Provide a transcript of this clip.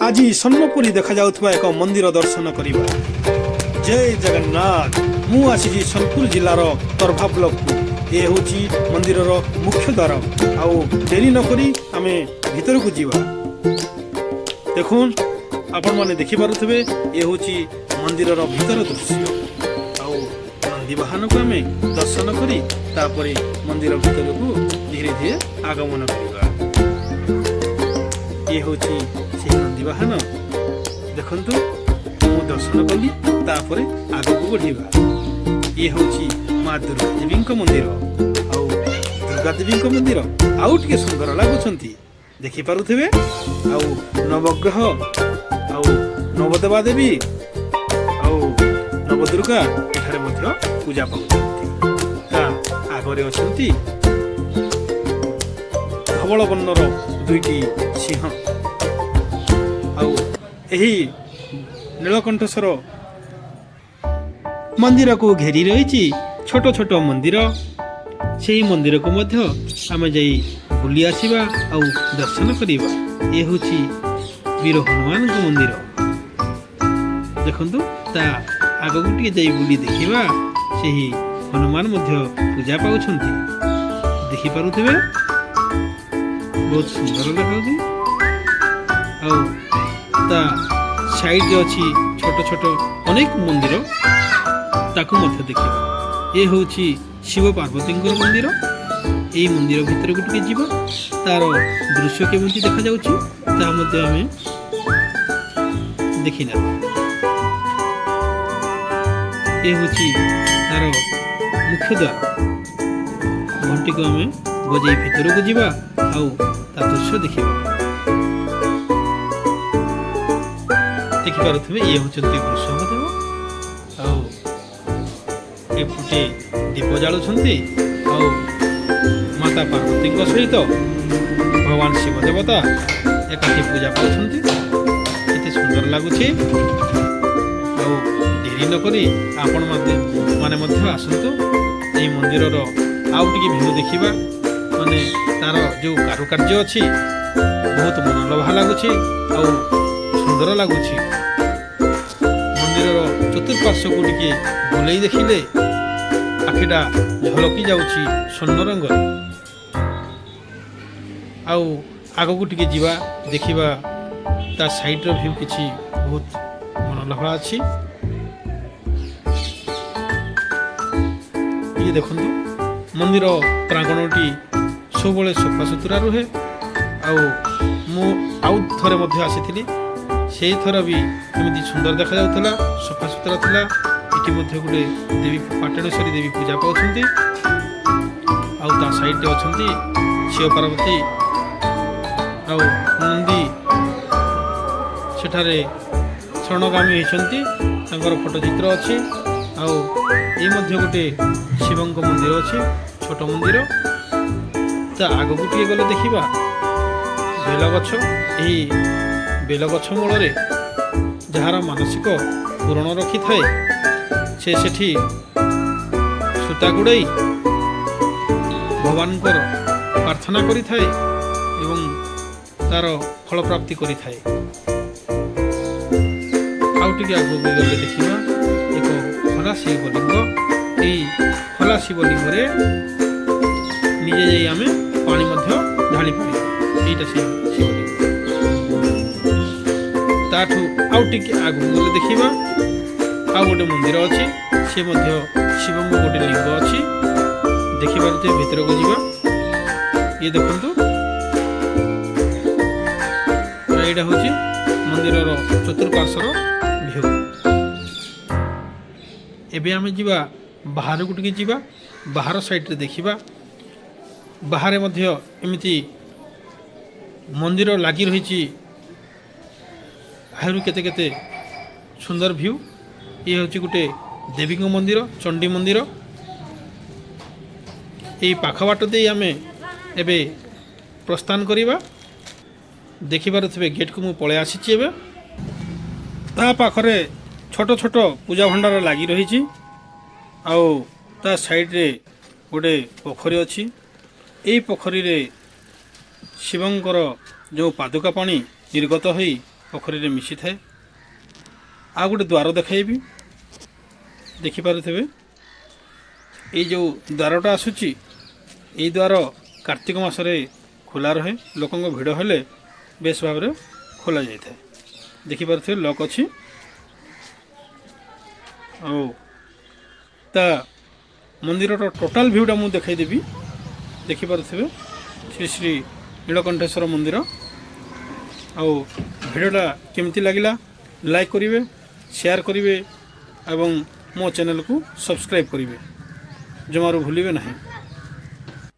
আজি ସମ୍ମପୁରୀ ଦେଖାଯାଉଥିବା ଏକ ମନ୍ଦିର ଦର୍ଶନ କରିବା। ଜୟ ଜଗନ୍ନାଥ। ମୁଁ ଆସିଛି ସୋନପୁର ଜିଲ୍ଲାର ତରଭା ବ୍ଲକକୁ। ଏ ହେଉଛି ମନ୍ଦିରର ମୁଖ୍ୟ ଦ୍ୱାର। ଆଉ ଡେରି ନକରି ଆମେ ଭିତରକୁ ଯିବା। ଦେଖୁନ୍, ଆପଣମାନେ ଦେଖିପାରୁଥିବେ ଏ ହେଉଛି ମନ୍ଦିରର ଭିତର ଦୃଶ୍ୟ। ଆଉ ନନ୍ଦୀ ବାହନକୁ ଆମେ ଦର୍ଶନ କରି ତାପରେ ମନ୍ଦିର ଭିତରକୁ ଧୀରେ ଧୀରେ ଆଗମନ କରିବା। ଏ ହେଉଛି ସେହି ନନ୍ଦୀ ବାହନ। ଦେଖନ୍ତୁ, ମୁଁ ଦର୍ଶନ କଲି, ତାପରେ ଆଗକୁ ବଢ଼ିବା। ଇଏ ହେଉଛି ମା ଦୁର୍ଗା ଦେବୀଙ୍କ ମନ୍ଦିର। ଆଉ ଦୁର୍ଗା ଦେବୀଙ୍କ ମନ୍ଦିର ଆଉ ଟିକେ ସୁନ୍ଦର ଲାଗୁଛନ୍ତି, ଦେଖିପାରୁଥିବେ। ଆଉ ନବଗ୍ରହ ଆଉ ନବଦେବା ଦେବୀ ଆଉ ନବଦୁର୍ଗା ଏଠାରେ ମଧ୍ୟ ପୂଜା ପାଉଛନ୍ତି। ତା ଆଗରେ ଅଛନ୍ତି ଧବଳ ବର୍ଣ୍ଣର ଦୁଇଟି ସିଂହ। ଆଉ ଏହି ନୀଳକଣ୍ଠେଶ୍ୱର ମନ୍ଦିରକୁ ଘେରି ରହିଛି ଛୋଟ ଛୋଟ ମନ୍ଦିର। ସେହି ମନ୍ଦିରକୁ ମଧ୍ୟ ଆମେ ଯାଇ ବୁଲି ଆସିବା ଆଉ ଦର୍ଶନ କରିବା। ଏ ହେଉଛି ବୀର ହନୁମାନଙ୍କ ମନ୍ଦିର। ଦେଖନ୍ତୁ, ତା ଆଗକୁ ଟିକେ ଯାଇ ବୁଲି ଦେଖିବା। ସେହି ହନୁମାନ ମଧ୍ୟ ପୂଜା ପାଉଛନ୍ତି, ଦେଖିପାରୁଥିବେ। ବହୁତ ସୁନ୍ଦର ଦେଖାଉଛି। ଆଉ ତା ସାଇଡରେ ଅଛି ଛୋଟ ଛୋଟ ଅନେକ ମନ୍ଦିର, ତାକୁ ମଧ୍ୟ ଦେଖିବା। ଏ ହେଉଛି ଶିବ ପାର୍ବତୀଙ୍କର ମନ୍ଦିର। ଏହି ମନ୍ଦିର ଭିତରକୁ ଟିକେ ଯିବା, ତାର ଦୃଶ୍ୟ କେମିତି ଦେଖାଯାଉଛି ତାହା ମଧ୍ୟ ଆମେ ଦେଖିନେବା। ଏ ହେଉଛି ତାର ମୁଖ୍ୟ ଦ୍ୱାର। ଘଣ୍ଟିକୁ ଆମେ ବଜେଇ ଭିତରକୁ ଯିବା ଆଉ ତା ଦୃଶ୍ୟ ଦେଖିବା। ଦେଖିପାରୁଥିବେ, ଇଏ ହେଉଛନ୍ତି ବୃଷଭଦେବ। ଆଉ ଏପଟେ ଦୀପ ଜାଳୁଛନ୍ତି। ଆଉ ମାତା ପାର୍ବତୀଙ୍କ ସହିତ ଭଗବାନ ଶିବ ଦେବତା ଏକାଠି ପୂଜା ପାଉଛନ୍ତି। କେତେ ସୁନ୍ଦର ଲାଗୁଛି। ଆଉ ଡେରି ନକରି ଆପଣ ମାନେ ମଧ୍ୟ ଆସନ୍ତୁ। ଏହି ମନ୍ଦିରର ଆଉ ଟିକେ ଭିଉ ଦେଖିବା। ମାନେ ତାର ଯେଉଁ କାରୁକାର୍ଯ୍ୟ ଅଛି, ବହୁତ ମନଲୋଭା ଲାଗୁଛି ଆଉ ସୁନ୍ଦର ଲାଗୁଛି। ମନ୍ଦିରର ଚତୁଃପାର୍ଶ୍ୱକୁ ଟିକେ ବୁଲେଇ ଦେଖିଲେ ଆଖିଟା ଝଲକି ଯାଉଛି ସ୍ୱର୍ଣ୍ଣ ରଙ୍ଗରେ। ଆଉ ଆଗକୁ ଟିକେ ଯିବା, ଦେଖିବା ତା ସାଇଡର ଭିଉ କିଛି ବହୁତ ମନଲୋଭା ଅଛି। ଇଏ ଦେଖନ୍ତୁ, ମନ୍ଦିର ପ୍ରାଙ୍ଗଣଟି ସବୁବେଳେ ସଫାସୁତୁରା ରୁହେ। ଆଉ ମୁଁ ଆଉ ଥରେ ମଧ୍ୟ ଆସିଥିଲି, ସେଇ ଥର ବି ଏମିତି ସୁନ୍ଦର ଦେଖାଯାଉଥିଲା, ସଫାସୁତୁରା ଥିଲା। ଏଠି ମଧ୍ୟ ଗୋଟେ ଦେବୀ ପାଟଣେଶ୍ୱରୀ ଦେବୀ ପୂଜା ପାଉଛନ୍ତି। ଆଉ ତା ସାଇଡରେ ଅଛନ୍ତି ଶିବ ପାର୍ବତୀ ଆଉ ନନ୍ଦୀ ସେଠାରେ ଶରଣଗାମୀ ହେଇଛନ୍ତି, ତାଙ୍କର ଫଟୋ ଚିତ୍ର ଅଛି। ଆଉ ଏଇ ମଧ୍ୟ ଗୋଟେ ଶିବଙ୍କ ମନ୍ଦିର ଅଛି, ଛୋଟ ମନ୍ଦିର। ତା ଆଗକୁ ଟିକେ ଗଲେ ଦେଖିବା ବେଲଗଛ। ଏହି ବେଲଗଛ ମୂଳରେ ଯାହାର ମାନସିକ ପୂରଣ ରଖିଥାଏ, ସେ ସେଠି ସୂତା ଗୁଡ଼େଇ ଭଗବାନଙ୍କର ପ୍ରାର୍ଥନା କରିଥାଏ ଏବଂ ତାର ଫଳପ୍ରାପ୍ତି କରିଥାଏ। ଆଉ ଟିକେ ଆଗକୁ ଗଲେ ଦେଖିବା ଏକ ଖୋଲା ଶିବଲିଙ୍ଗ। ଏହି ଖୋଲା ଶିବଲିଙ୍ଗରେ ନିଜେ ଯାଇ ଆମେ ପାଣି ମଧ୍ୟ ଢାଳି ପାରିବା। ଏଇଟା ଶିବଲିଙ୍ଗ। ତାଠୁ ଆଉ ଟିକେ ଆଗକୁ ଗଲେ ଦେଖିବା ଆଉ ଗୋଟେ ମନ୍ଦିର ଅଛି, ସେ ମଧ୍ୟ ଶିବଙ୍କ ଗୋଟେ ଲିଙ୍ଗ ଅଛି, ଦେଖିପାରୁଥିବେ। ଭିତରକୁ ଯିବା। ଇଏ ଦେଖନ୍ତୁ, ଏଇଟା ହେଉଛି ମନ୍ଦିରର ଚତୁଃପାର୍ଶ୍ୱର ଭିଉ। ଏବେ ଆମେ ଯିବା ବାହାରକୁ ଟିକେ ଯିବା, ବାହାର ସାଇଡରେ ଦେଖିବା। ବାହାରେ ମଧ୍ୟ ଏମିତି ମନ୍ଦିର ଲାଗି ରହିଛି, ଆହୁରି କେତେ କେତେ ସୁନ୍ଦର ଭିଉ। ଇଏ ହେଉଛି ଗୋଟେ ଦେବୀଙ୍କ ମନ୍ଦିର, ଚଣ୍ଡୀ ମନ୍ଦିର। ଏହି ପାଖ ବାଟ ଦେଇ ଆମେ ଏବେ ପ୍ରସ୍ଥାନ କରିବା। ଦେଖିପାରୁଥିବେ, ଗେଟ୍କୁ ମୁଁ ପଳାଇ ଆସିଛି ଏବେ। ତା ପାଖରେ ଛୋଟ ଛୋଟ ପୂଜା ଭଣ୍ଡାର ଲାଗି ରହିଛି। ଆଉ ତା ସାଇଡରେ ଗୋଟେ ପୋଖରୀ ଅଛି। ଏହି ପୋଖରୀରେ ଶିବଙ୍କର ଯେଉଁ ପାଦୁକା ପାଣି ନିର୍ଗତ ହୋଇ ପୋଖରୀରେ ମିଶିଥାଏ। ଆଉ ଗୋଟେ ଦ୍ୱାର ଦେଖାଇବି, ଦେଖିପାରୁଥିବେ ଏଇ ଯେଉଁ ଦ୍ୱାରଟା ଆସୁଛି, ଏଇ ଦ୍ୱାର କାର୍ତ୍ତିକ ମାସରେ ଖୋଲା ରହେ। ଲୋକଙ୍କ ଭିଡ଼ ହେଲେ ବେଶ ଭାବରେ ଖୋଲା ଯାଇଥାଏ। ଦେଖିପାରୁଥିବେ ଲକ୍ ଅଛି। ଆଉ ତା ମନ୍ଦିରର ଟୋଟାଲ ଭିଉଟା ମୁଁ ଦେଖାଇଦେବି। ଦେଖିପାରୁଥିବେ ଶ୍ରୀ ଶ୍ରୀ ନୀଳକଣ୍ଠେଶ୍ୱର ମନ୍ଦିର। ଆଉ ଭିଡ଼ିଓଟା କେମିତି ଲାଗିଲା ଲାଇକ୍ କରିବେ, ସେୟାର କରିବେ ଏବଂ ମୋ ଚ୍ୟାନେଲକୁ ସବସ୍କ୍ରାଇବ୍ କରିବେ, ଜମାରୁ ଭୁଲିବେ ନାହିଁ।